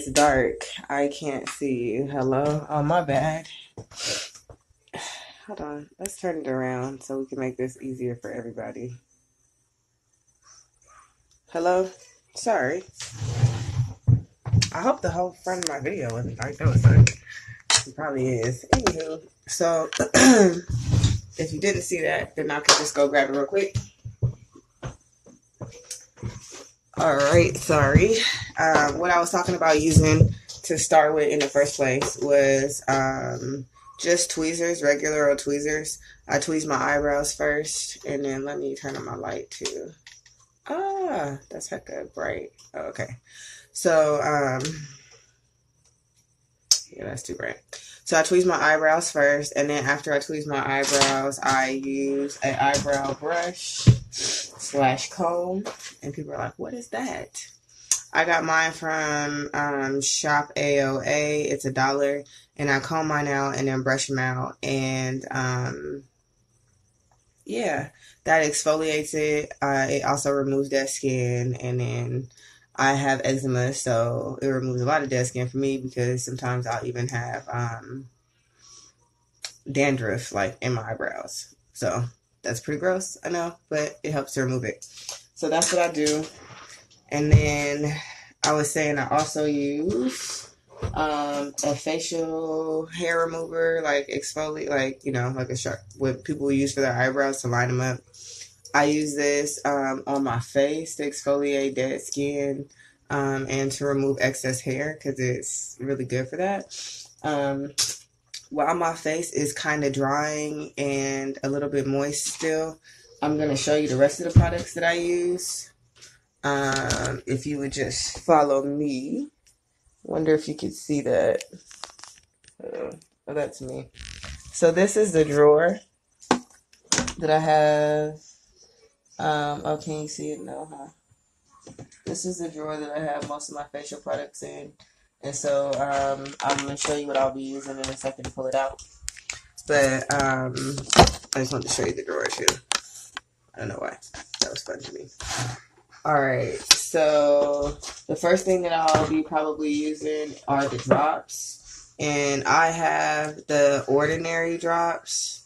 it's dark. I can't see you. Hello? Oh, my bad. Hold on. Let's turn it around so we can make this easier for everybody. Hello? Sorry. I hope the whole front of my video wasn't dark. That was dark. It probably is. Anywho, so if you didn't see that, then I could just go grab it real quick. Alright, sorry. What I was talking about using to start with in the first place was just tweezers, regular old tweezers. I tweeze my eyebrows first, and then let me turn on my light too. Ah, that's hecka bright. Oh, okay. So, yeah, that's too bright. So I tweeze my eyebrows first, and then after I tweeze my eyebrows, I use an eyebrow brush / comb. And people are like, what is that? I got mine from Shop AOA. It's $1. And I comb mine out and then brush them out. And yeah, that exfoliates it. It also removes dead skin. And then I have eczema, so it removes a lot of dead skin for me, because sometimes I'll even have dandruff like in my eyebrows. So that's pretty gross, I know, but it helps to remove it. So that's what I do. And then I was saying I also use a facial hair remover, like exfoliate, like, you know, like what people use for their eyebrows to line them up. I use this on my face to exfoliate dead skin and to remove excess hair, because it's really good for that. While my face is kind of drying and a little bit moist still, I'm going to show you the rest of the products that I use. If you would just follow me. Wonder if you could see that. Oh, that's me. So this is the drawer that I have. Oh, can you see it? No, huh? This is the drawer that I have most of my facial products in. And so I'm going to show you what I'll be using in a second to pull it out. But I just wanted to show you the drawer too. I don't know why. That was fun to me. Alright, so the first thing that I'll be probably using are the drops. And I have the ordinary drops.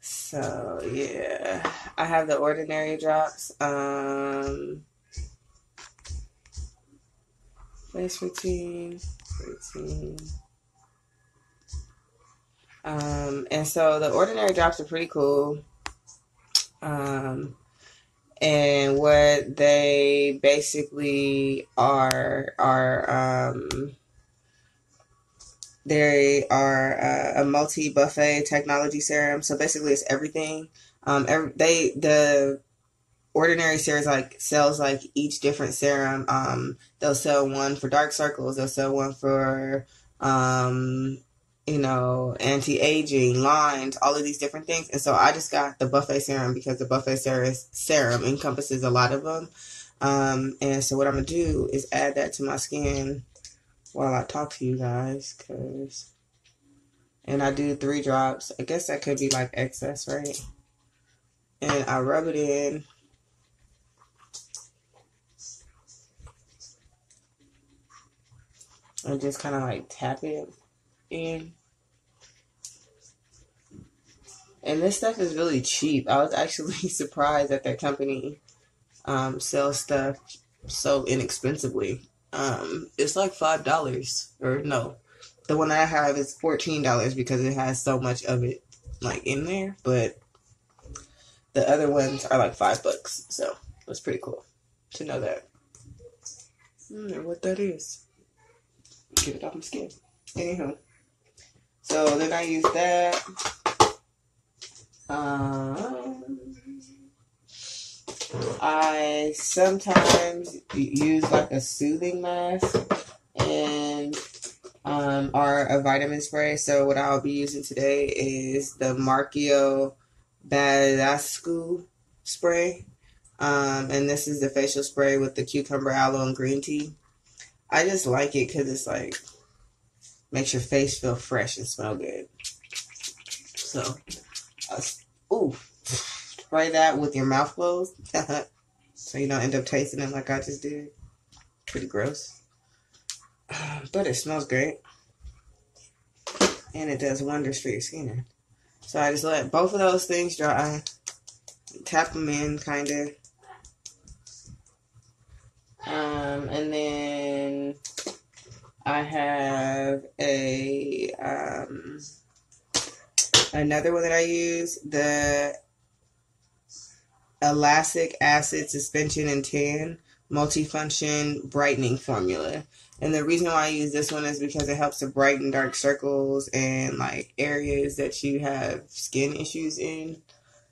So yeah, I have the ordinary drops. Face routine. And so the ordinary drops are pretty cool. And what they basically are they are a multi-buffet technology serum. So basically it's everything. The ordinary series sells like each different serum. They'll sell one for dark circles. They'll sell one for you know, anti-aging, lines, all of these different things. And so I just got the buffet serum because the buffet serum encompasses a lot of them. And so what I'm going to do is add that to my skin while I talk to you guys. And I do 3 drops. I guess that could be like excess, right? And I rub it in. And just kind of like tap it in. And this stuff is really cheap. I was actually surprised that that company sells stuff so inexpensively. It's like $5, or no, the one I have is $14 because it has so much of it like in there. But the other ones are like $5, so it's pretty cool to know that. I don't know what that is. Get it off my skin. Anywho, so then I use that. I sometimes use like a soothing mask and or a vitamin spray. So what I'll be using today is the Markio Badascu spray. And this is the facial spray with the cucumber, aloe, and green tea. I just like it because it's like makes your face feel fresh and smell good. So, ooh, spray that with your mouth closed. So you don't end up tasting it like I just did. Pretty gross. But it smells great. And it does wonders for your skin. So I just let both of those things dry. Tap them in, kind of. And then I have another one that I use, the Elastic Acid Suspension and Tan Multifunction Brightening Formula. And the reason why I use this one is because it helps to brighten dark circles and like areas that you have skin issues in.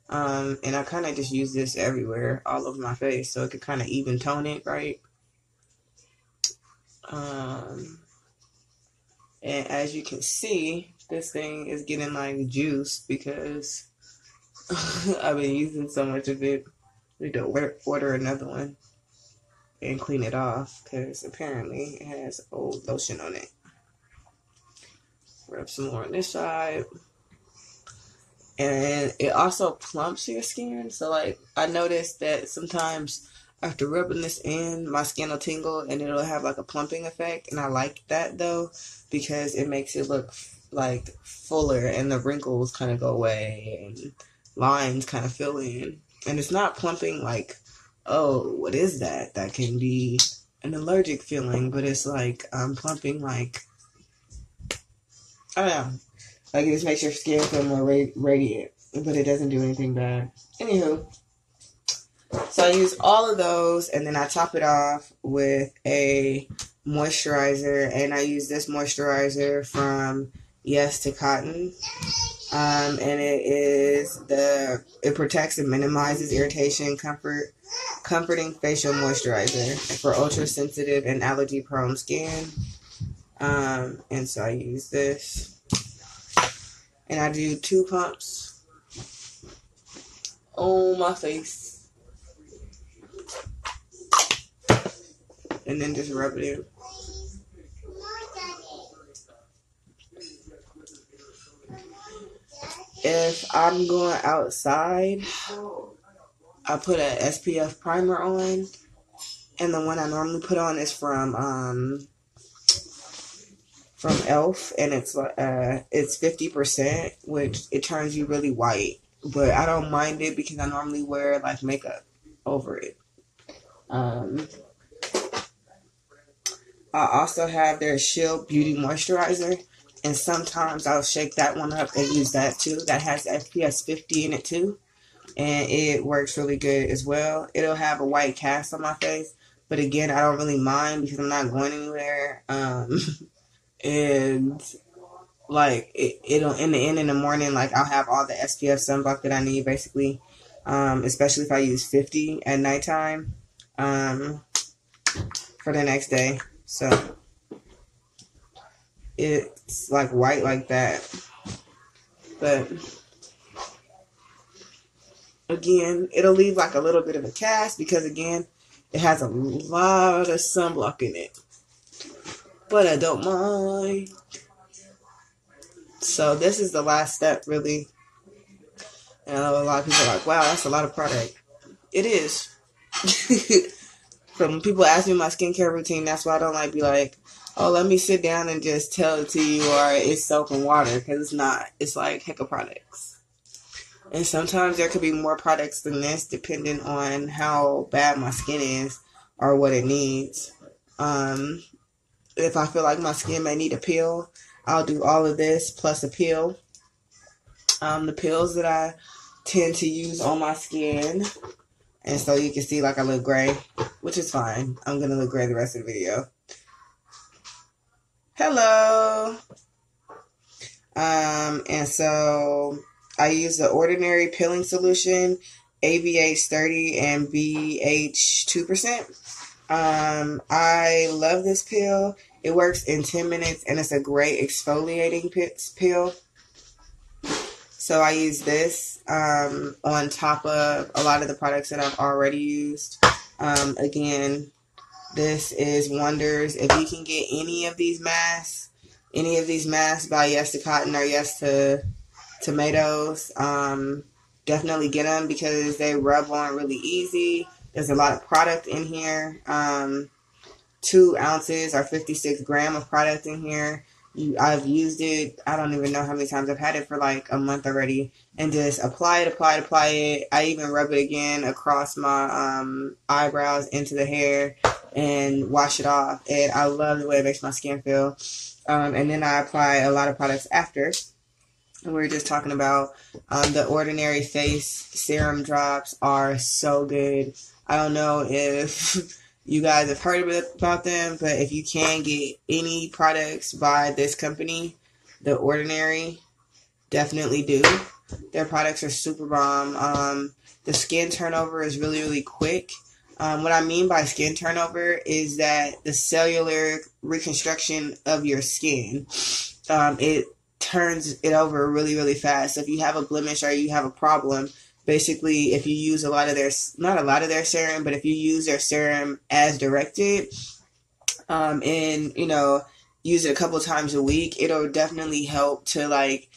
And I kind of just use this everywhere, all over my face, so it could kind of even tone it, right? And as you can see, this thing is getting like juice because I've been using so much of it. I need to order another one and clean it off because apparently it has old lotion on it. Rub some more on this side. And it also plumps your skin. So like I noticed that sometimes after rubbing this in, my skin will tingle and it'll have like a plumping effect. And I like that though because it makes it look like fuller and the wrinkles kind of go away and lines kind of fill in. And it's not plumping like, oh, what is that? That can be an allergic feeling, but it's like plumping like, I don't know. Like it just makes your skin feel more radiant, but it doesn't do anything bad. Anywho, so I use all of those and then I top it off with a moisturizer, and I use this moisturizer from Yes to Cotton. And it protects and minimizes irritation, comforting facial moisturizer for ultra sensitive and allergy prone skin. And so I use this. And I do 2 pumps on my face. And then just rub it in. If I'm going outside, I put an SPF primer on. And the one I normally put on is from e.l.f. and it's 50%, which it turns you really white, but I don't mind it because I normally wear like makeup over it. I also have their Shield Beauty Moisturizer, and sometimes I'll shake that one up and use that too. That has FPS 50 in it too, and it works really good as well. It'll have a white cast on my face, but again, I don't really mind because I'm not going anywhere. And like it'll in the morning, like I'll have all the SPF sunblock that I need basically, especially if I use 50 at nighttime for the next day. So it's like white like that, but again it'll leave like a little bit of a cast because again it has a lot of sunblock in it, but I don't mind. So this is the last step, really. And I know a lot of people are like, wow, that's a lot of product. It is. From people ask me my skincare routine, that's why I don't like be like, oh, let me sit down and just tell it to you, or it's soap and water, because it's not. It's like heck of products. And sometimes there could be more products than this, depending on how bad my skin is or what it needs. If I feel like my skin may need a peel, I'll do all of this plus a peel. The peels that I tend to use on my skin, and so you can see like I look gray, which is fine. I'm going to look gray the rest of the video. Hello! And so I use the Ordinary Peeling Solution, ABH 30 and BH 2%. I love this peel. It works in 10 minutes and it's a great exfoliating peel. So I use this on top of a lot of the products that I've already used. Again, this is wonders. If you can get any of these masks by Yes to Cotton or Yes to Tomatoes, definitely get them because they rub on really easy. There's a lot of product in here. 2 ounces or 56 gram of product in here. I've used it, I don't even know how many times. I've had it for like a month already, and just apply it. I even rub it again across my eyebrows into the hair and wash it off, and I love the way it makes my skin feel. And then I apply a lot of products after. And we were just talking about the Ordinary Face serum drops are so good. I don't know if you guys have heard about them, but if you can get any products by this company, The Ordinary, definitely do. Their products are super bomb. The skin turnover is really, really quick. What I mean by skin turnover is that the cellular reconstruction of your skin, it turns it over really, really fast. So if you have a blemish or you have a problem, basically, if you use not a lot of their serum, but if you use their serum as directed, and, use it a couple times a week, it'll definitely help to, like,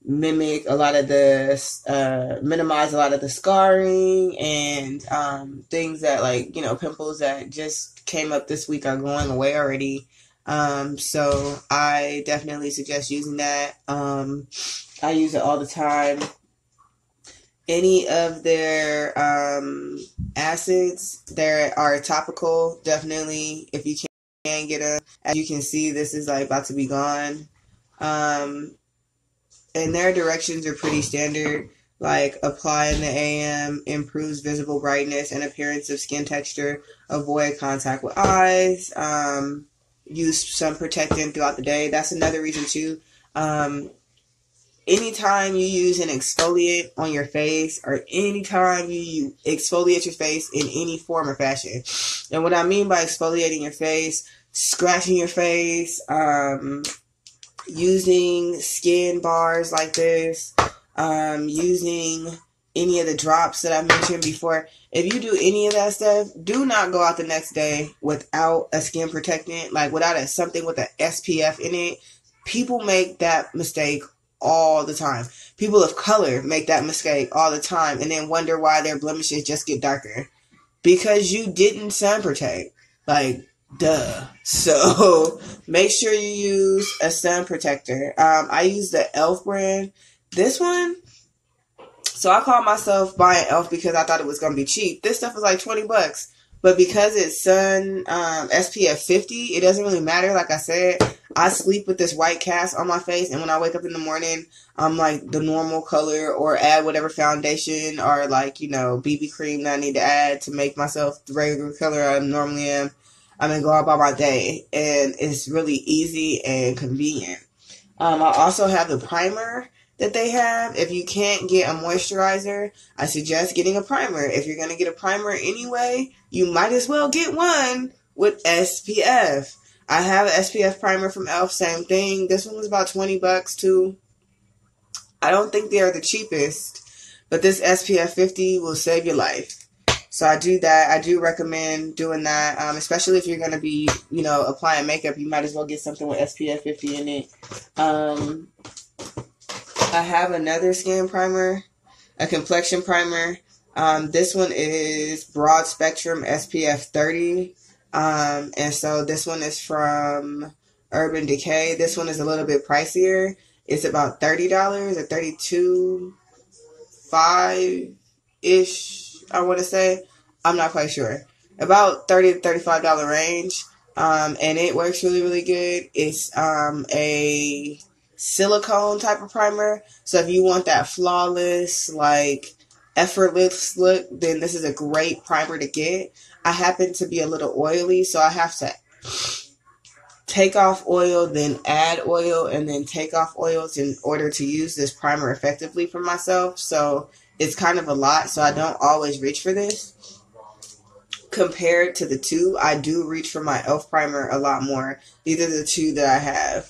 minimize a lot of the scarring and things that, like, pimples that just came up this week are going away already. So I definitely suggest using that. I use it all the time. Any of their acids that are topical, definitely, if you can get them. As you can see, this is like about to be gone. And their directions are pretty standard, like apply in the AM, improves visible brightness and appearance of skin texture, avoid contact with eyes, use sun protectant throughout the day. That's another reason too. Anytime you use an exfoliant on your face, or anytime you exfoliate your face in any form or fashion, and what I mean by exfoliating your face, scratching your face, using skin bars like this, using any of the drops that I mentioned before. If you do any of that stuff, do not go out the next day without a skin protectant, like without something with an SPF in it. People make that mistake all the time. People of color make that mistake all the time and then wonder why their blemishes just get darker. Because you didn't sun protect. Like, duh. So make sure you use a sun protector. I use the e.l.f. brand. This one, so I call myself buying e.l.f. because I thought it was going to be cheap. This stuff is like $20. But because it's sun SPF 50, it doesn't really matter. Like I said, I sleep with this white cast on my face, and when I wake up in the morning, I'm like the normal color, or add whatever foundation or like, BB cream that I need to add to make myself the regular color I normally am. I'm going to go out by my day, and it's really easy and convenient. I also have the primer that they have. If you can't get a moisturizer, I suggest getting a primer. If you're going to get a primer anyway, you might as well get one with SPF. I have an SPF primer from e.l.f., same thing. This one was about $20 too. I don't think they are the cheapest, but this SPF 50 will save your life. So I do that. I do recommend doing that, especially if you're going to be, applying makeup. You might as well get something with SPF 50 in it. I have another skin primer, a complexion primer. This one is broad spectrum SPF 30. And so this one is from Urban Decay. This one is a little bit pricier. It's about $30 or $32.5-ish, I want to say. I'm not quite sure. About $30 to $35 range. And it works really, really good. It's a silicone type of primer. So if you want that flawless, like effortless look, then this is a great primer to get. I happen to be a little oily, so I have to take off oil, then add oil, and then take off oils in order to use this primer effectively for myself. So it's kind of a lot, so I don't always reach for this. Compared to the two, I do reach for my e.l.f. primer a lot more. These are the two that I have.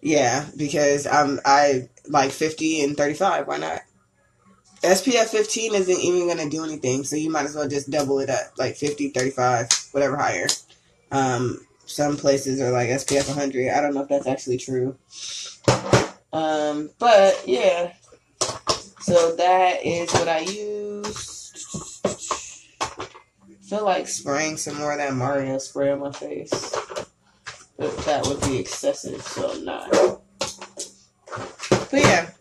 Yeah, because I like 50 and 35. Why not? SPF 15 isn't even going to do anything, so you might as well just double it up, like 50, 35, whatever higher. Some places are like SPF 100. I don't know if that's actually true. But yeah, so that is what I use. I feel like spraying some more of that Mario spray on my face, but that would be excessive, so I'm not. But yeah,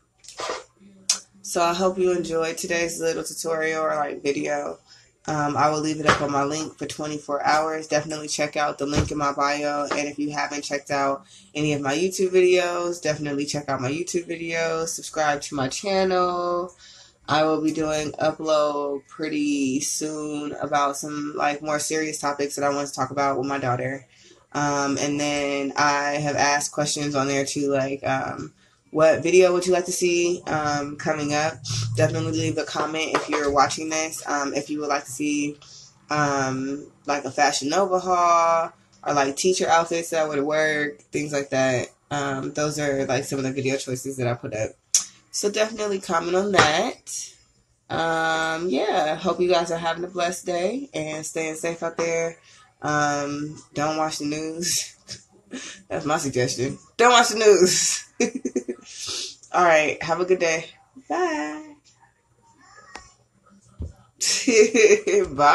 so I hope you enjoyed today's little tutorial or like video. I will leave it up on my link for 24 hours. Definitely check out the link in my bio. And if you haven't checked out any of my YouTube videos, definitely check out my YouTube videos. Subscribe to my channel. I will be doing upload pretty soon about some like more serious topics that I want to talk about with my daughter. And then I have asked questions on there too, like what video would you like to see coming up? Definitely leave a comment if you're watching this. If you would like to see like a Fashion Nova haul or like teacher outfits that would work, things like that. Those are like some of the video choices that I put up. So definitely comment on that. Yeah, hope you guys are having a blessed day and staying safe out there. Don't watch the news. That's my suggestion. Don't watch the news. All right. Have a good day. Bye. Bye.